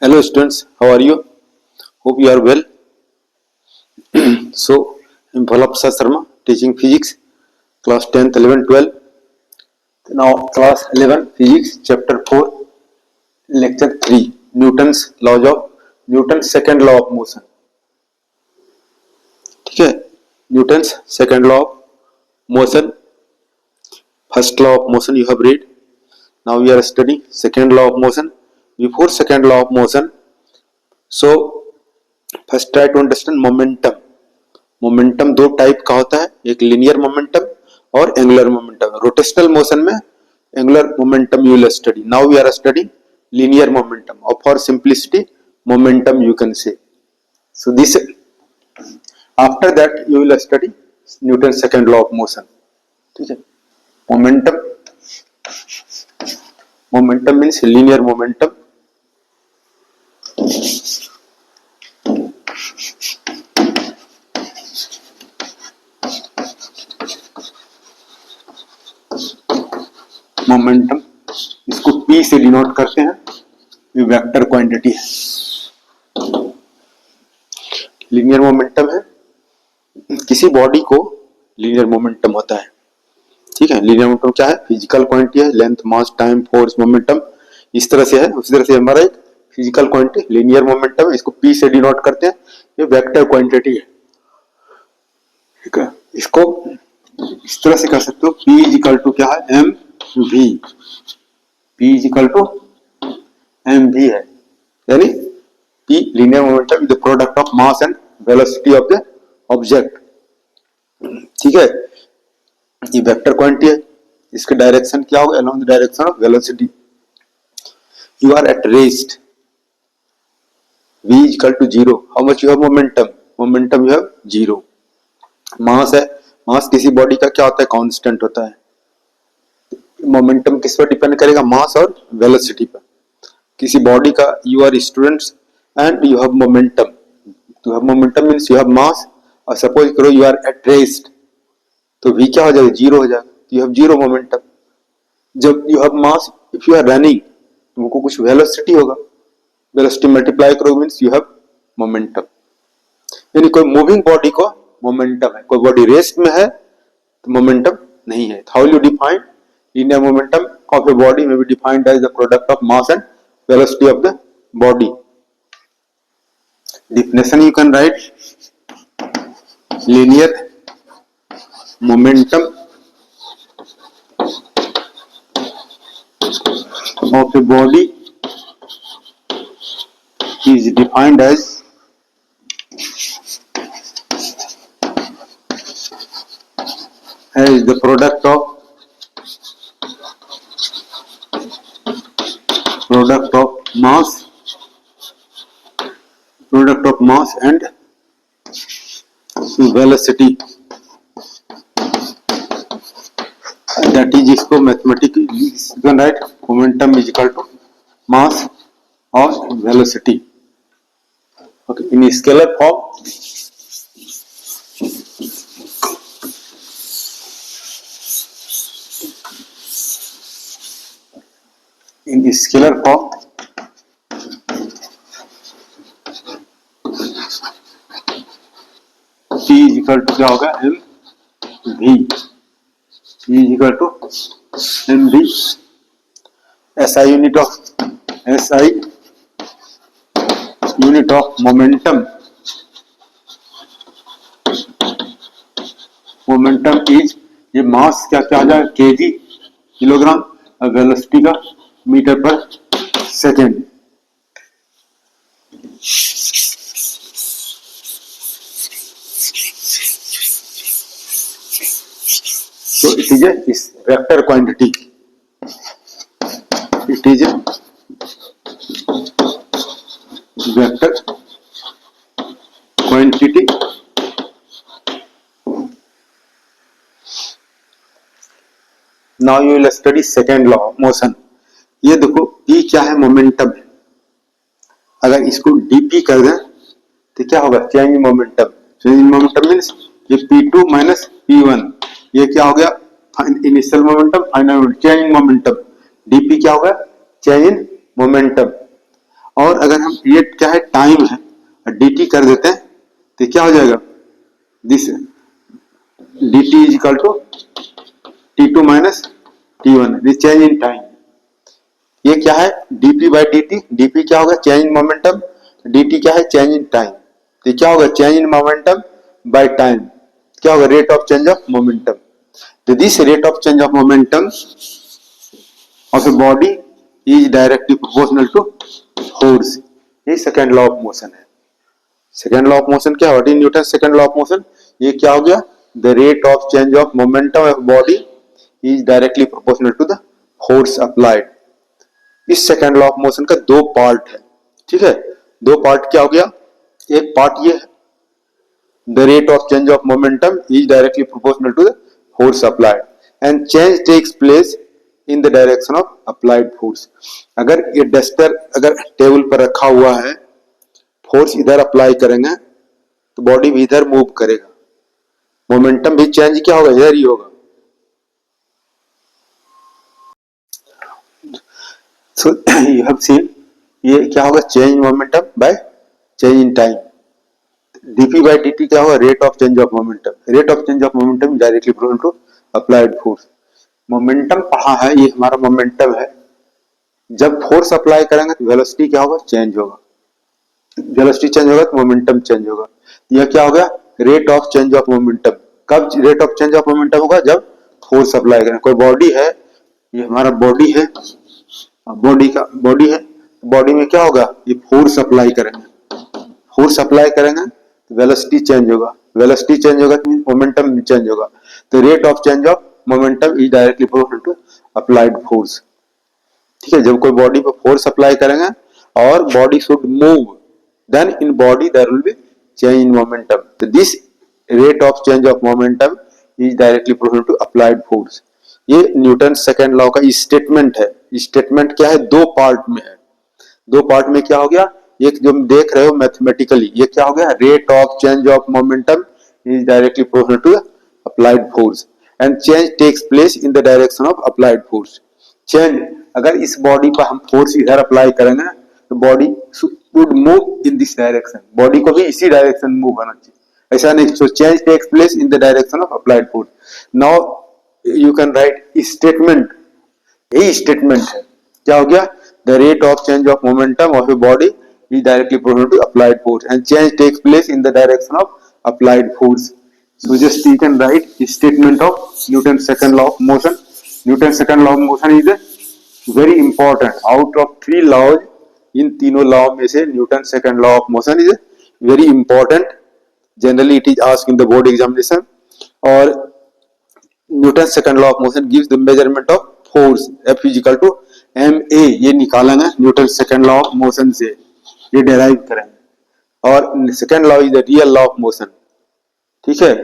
Hello students, how are you? Hope you are well. So, I'm Bhalapsa Sharma, teaching physics, class 10th, 11, 12. Now, class 11, physics, chapter 4, lecture 3, Newton's second law of motion. ठीक है, Newton's second law of motion. First law of motion you have read. Now we are studying second law of motion. Before second law of motion, so first try to understand momentum. Momentum दो type का होता है, एक linear momentum और angular momentum. Rotational motion में angular momentum you will study. Now we are study linear momentum और for simplicity momentum you can say. So this after that you will study Newton second law of motion. ठीक है, momentum means linear momentum. Momentum इसको P से denote करते हैं, ये vector quantity है. Linear momentum है, किसी बॉडी को लीनियर मोमेंटम होता है. ठीक है, लीनियर मोमेंटम क्या है? फिजिकल क्वांटिटी है, लेंथ, मास, टाइम, फोर्स, मोमेंटम इस तरह से है. उसी तरह से हमारा एक फिजिकल क्वांटिटी लीनियर मोमेंटम है, इसको P से डिनोट करते हैं, ये वेक्टर क्वांटिटी है. ठीक है, इसको इस तरह से कर सकते हो, P इज इक्वल टू क्या है? M V. P is equal to M V है, यानी P linear momentum is the product of mass and velocity of the object. ठीक है, ये वेक्टर क्वांटिटी है, इसके डायरेक्शन क्या होगा? Along the direction of velocity. You are at rest, v is equal to 0. How much you have momentum? Momentum you have 0. Mass है, mass किसी body का क्या होता है? कांस्टेंट होता है. मोमेंटम किस पर डिपेंड करेगा? मास और वेलोसिटी पर. किसी बॉडी का you are students and you have momentum. You have momentum means you have mass, और सपोज करो यू आर एट रेस्ट, तो v क्या हो जाएगा? 0 हो जाएगा. You have 0 momentum. जब you have mass, if you are running, तुमको कुछ वेलोसिटी होगा, वेलोसिटी मल्टीप्लाई करो मींस यू हैव मोमेंटम. यानी कोई मूविंग बॉडी को मोमेंटम है, कोई बॉडी रेस्ट में है तो मोमेंटम नहीं है. How you define? linear momentum of a body may be defined as the product of mass and velocity of the body. Definition you can write: linear momentum of a body is defined as the product of mass and velocity. That is, इसको mathematically you can write momentum is equal to mass or velocity. Okay, in scalar form, P is equal to क्या होगा? M V. P is equal to M V. SI unit of momentum. Momentum is, ये mass क्या आ जाएगा? Kg, kilogram, और velocity का metre पर second. So it is a vector quantity. It is a vector quantity. Now you will study second law of motion. ये देखो, P क्या है? मोमेंटम है. अगर इसको dP कर दें तो क्या होगा? Change in momentum. Change in momentum means ये P2 माइनस P1, ये क्या हो गया? Initial momentum, final momentum. Change in momentum, dP क्या होगा? Change in momentum. और अगर हम ये क्या है टाइम है dt कर देते हैं तो क्या हो जाएगा, this dt is equal to t2 minus t1, this change in time. ये क्या है dp बाई dt, dp क्या होगा चेंज इन मोमेंटम, dt क्या है चेंज इन टाइम, तो क्या होगा change in momentum by time, क्या होगा rate of change of momentum. तो this rate of change of momentum of a body is directly proportional to force. ये second law of motion है। Second law of motion क्या है, Newton second law of motion, ये क्या हो गया, the rate of change of momentum of body is directly proportional to the force applied. इस second law of motion का दो पार्ट है, ठीक है, दो पार्ट क्या हो गया, एक पार्ट ये है the rate of change of momentum is directly proportional to the force applied and change takes place in the direction of applied force। अगर ये डस्टर अगर टेबल पर रखा हुआ है, फोर्स इधर अप्लाई करेंगे तो बॉडी भी इधर मूव करेगा, मोमेंटम भी चेंज क्या होगा इधर ही होगा। So you have seen ये क्या होगा change momentum by change in time. dp by dt क्या होगा rate of change of momentum, rate of change of momentum directly proportional to applied force. Momentum पढ़ा है, ये हमारा मोमेंटम है, जब फोर्स अप्लाई करेंगे तो वेलोसिटी क्या होगा चेंज होगा, वेलोसिटी चेंज होगा तो मोमेंटम चेंज होगा। यह क्या हो गया rate of change of momentum. कब rate of change of momentum होगा, जब फोर्स अप्लाई करें। कोई बॉडी है, ये हमारा बॉडी है, बॉडी है, बॉडी में क्या होगा ये फोर्स अप्लाई करेंगे, फोर्स अप्लाई करेंगे तो वेलोसिटी चेंज होगा, वेलोसिटी चेंज होगा तो मोमेंटम भी चेंज होगा। तो rate of change of momentum is directly proportional to applied force. ठीक है, जब कोई बॉडी पर फोर्स अप्लाई करेंगे और body should move, then in body there will be change in momentum. तो this rate of change of momentum is directly proportional to applied force. ये Newton second law का स्टेटमेंट है। Statement क्या है, दो part में है। दो पार्ट में क्या हो गया, एक जो देख रहे हो मैथमेटिकली, ये क्या हो गया rate of change of momentum is directly proportional to applied force and change takes place in the direction of applied force. Change, अगर इस बॉडी पर हम फोर्स इधर अप्लाई करेंगे तो body would move in this direction, body को भी इसी डायरेक्शन मूव होना चाहिए, ऐसा नहीं। So change takes place in the direction of applied force. Now you can write statement, यही स्टेटमेंट है। क्या हो गया, the rate of change of momentum of a body is directly proportional to applied force and change takes place in the direction of applied force. So just you can write statement of Newton's second law of motion. Newton's second law of motion is very important. Out of three laws, इन तीनों law में से Newton second law of motion is very important. Generally it is asked in the board examination. और Newton second law of motion gives the measurement of force F is equal to ma, ये निकालेंगे Newton second law of motion से, ये derive करेंगे। और second law is the real law of motion. ठीक है,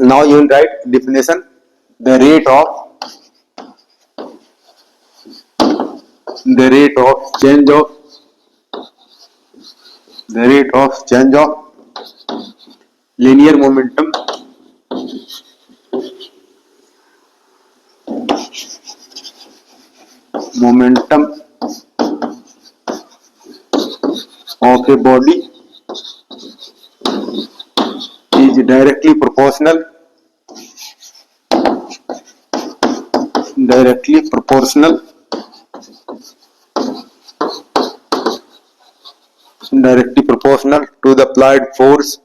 now you will write definition, the rate of change of linear momentum of a body is directly proportional to the applied force,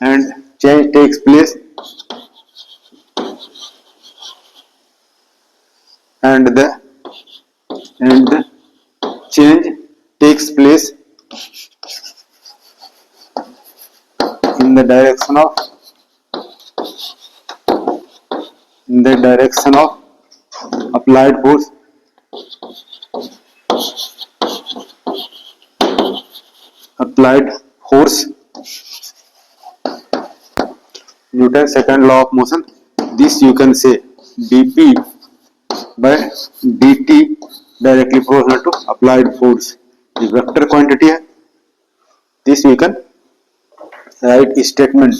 and change takes place and the change takes place in the direction of applied force Newton's second law of motion. This you can say dp by dt directly proportional to applied force. The vector quantity है, this we can write statement.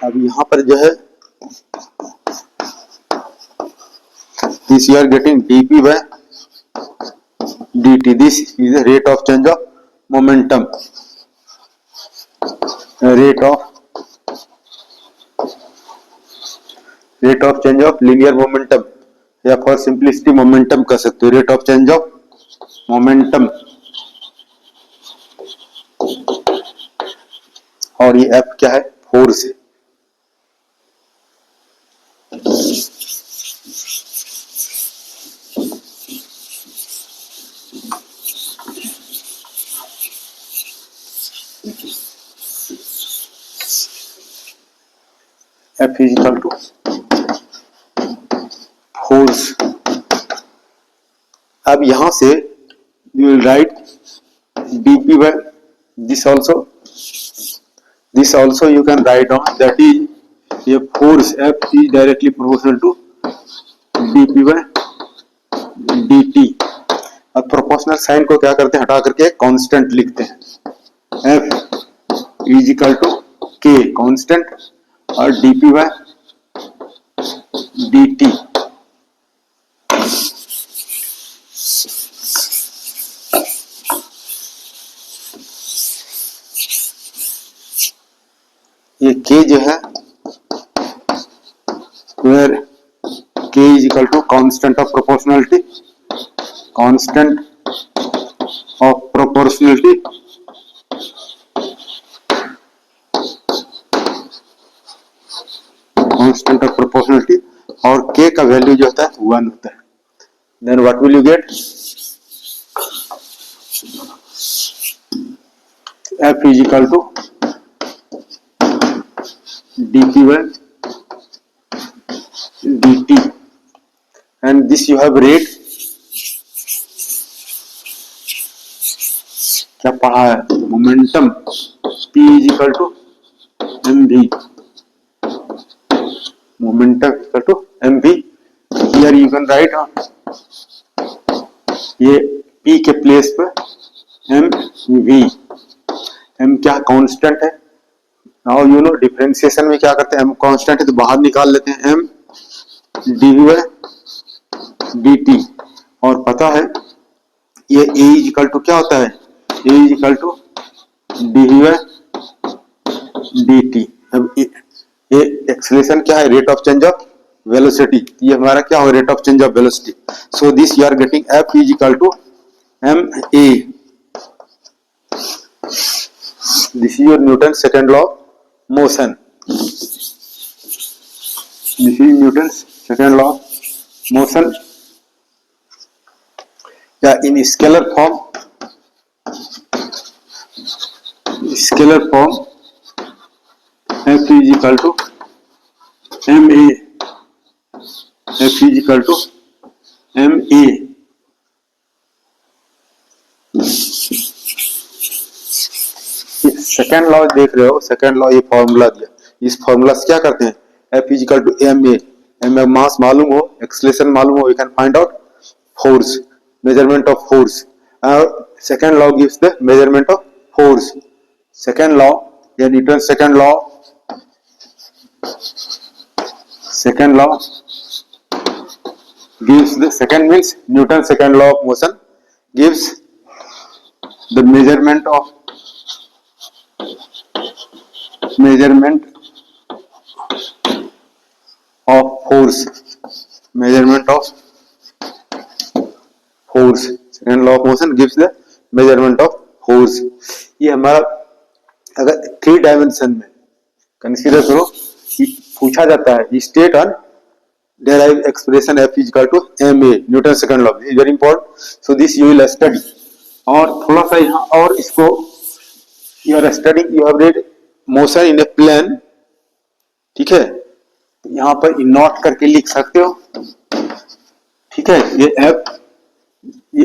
अब यहाँ पर जो है this you are getting dp by dt, this is the rate of change of momentum, rate of change of linear momentum, या for simplicity momentum कह सकते हो, rate of change of momentum. और ये F क्या है? फोर्स है। F is equal to force. अब यहां से you will right dp by this also you can write on, that is a force F is directly proportional to dp by dt। अब proportional sign को क्या करते हैं, हटा करके कांस्टेंट लिखते हैं, F is equal to K constant और dp by dt। ये K जो है where K is equal to constant of proportionality, constant of proportionality constant of proportionality, और K का वैल्यू जो होता है 1 होता है। Then what will you get? F is equal to dp by dt, and this you have rate, क्या पढ़ा है, momentum, P is equal to mv, momentum equal to mv। Here you can write ये P के place पे mv, m क्या constant है। Now you know differentiation में क्या करते हैं, m कांस्टेंट है तो बाहर निकाल लेते हैं m dv by dt, और पता है ये a इज इक्वल टू क्या होता है, a is equal to dv by dt। अब ये एक्सेलरेशन क्या है, rate of change of velocity, ये हमारा क्या होगा, rate of change of velocity. So this you are getting F is equal to ma, this is your Newton second law of motion, this is Newton second law of motion. या in scalar form F is equal to ma, F is equal to ma। Second law देख रहे हो, second law ये formula दिया, इस formula से क्या करते हैं, F is equal to ma, मास मालूम हो, एक्सेलरेशन मालूम हो, you can find out force, measurement of force. Second law gives the measurement of force. Second law या Newton second law gives the second means Newton second law of motion gives the measurement of force, second law of motion gives the measurement of force। ये हमारा अगर 3 dimension में consider करो, पूछा जाता है state on derive expression F is equal to ma, Newton second law is very important, so this you will study। और थोड़ा सा यहाँ और इसको you are studying, you have read motion in a plane, ठीक है, यहाँ पर नोट करके लिख सकते हो, ठीक है। ये F ये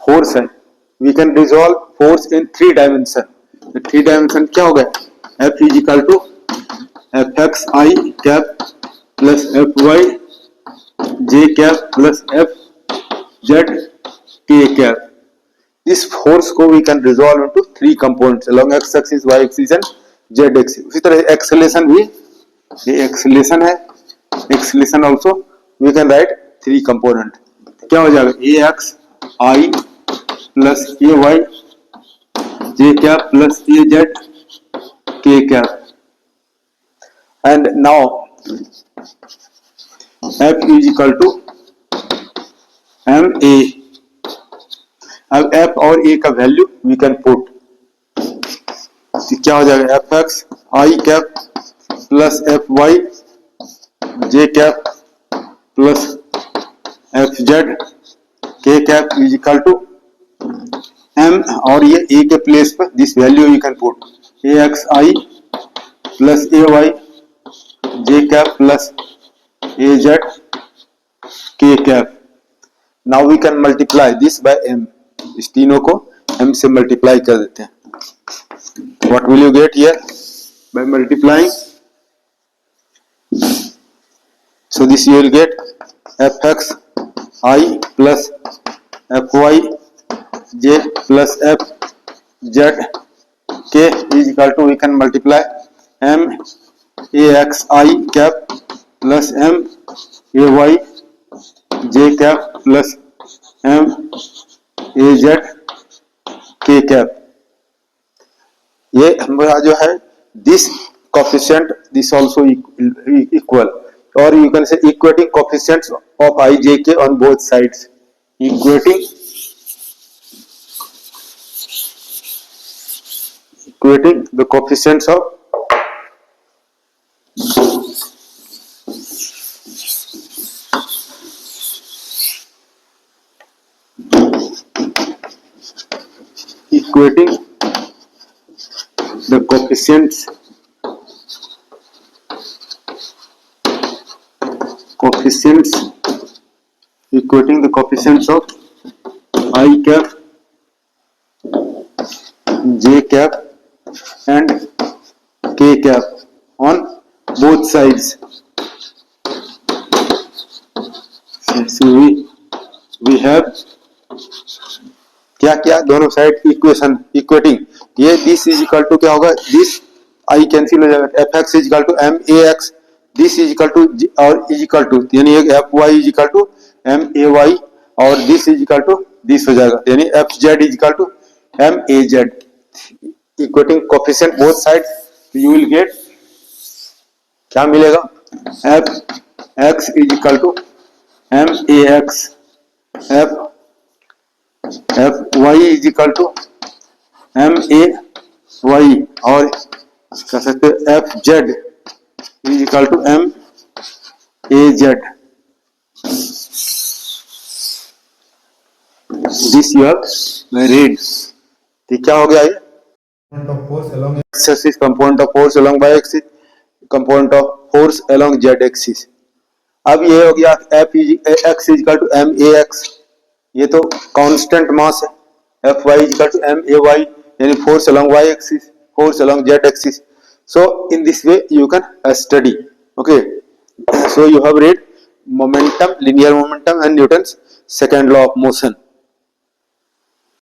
फोर्स है, we can resolve force in 3 dimension। 3 dimension क्या हो गया, F is equal to fx I cap plus fy j cap plus fz k cap. This force को we can resolve into three components along X axis, Y axis and Z axis. उसी तरह acceleration भी, ये acceleration है, acceleration also we can write three component. क्या हो जाएगा, A X I plus A Y J cap plus A Z K cap. And now F is equal to ma। अब F और A का value we can put, क्या हो जाएगा, F X I cap plus F Y J cap plus F Z K cap is equal to M, और ये A के place पर this value you can put A X I plus A Y J cap plus A Z K cap. Now we can multiply this by M, इस तीनों को m से multiply कर देते हैं। What will you get here by multiplying, so this you will get F X I plus F Y J plus F Z K is equal to we can multiply M A X I cap plus M A Y J cap plus M A Z K cap. ये हमारा जो है this coefficient this also equal, और you can say equating coefficients of I J K on both sides, equating the coefficients of equating the coefficients equating the coefficients of I cap, J cap and K cap on both sides. So we have क्या किया, दोनों side equation equating, ये this is equal to क्या होगा, this I cancel हो जाएगा, F X is equal to M A X, this is equal to और is equal to, यानी F Y is equal to M A Y और this is equal to this हो जाएगा, यानी F Z is equal to M A Z, equating coefficient both side, you will get क्या मिलेगा, F X is equal to M A X, F Y is equal to M A Y, और कह सकते F Z is equal to M A Z. This you have read, ठीक क्या हो गया, ये x axis, component of force along y axis, component of force along z axis। अब ये हो गया f x is equal to M A X, ये तो कांस्टेंट मास है, F Y is equal to M A Y यानी force along Y axis, force along Z axis. So in this way you can study, okay, so you have read momentum, linear momentum and Newton's second law of motion।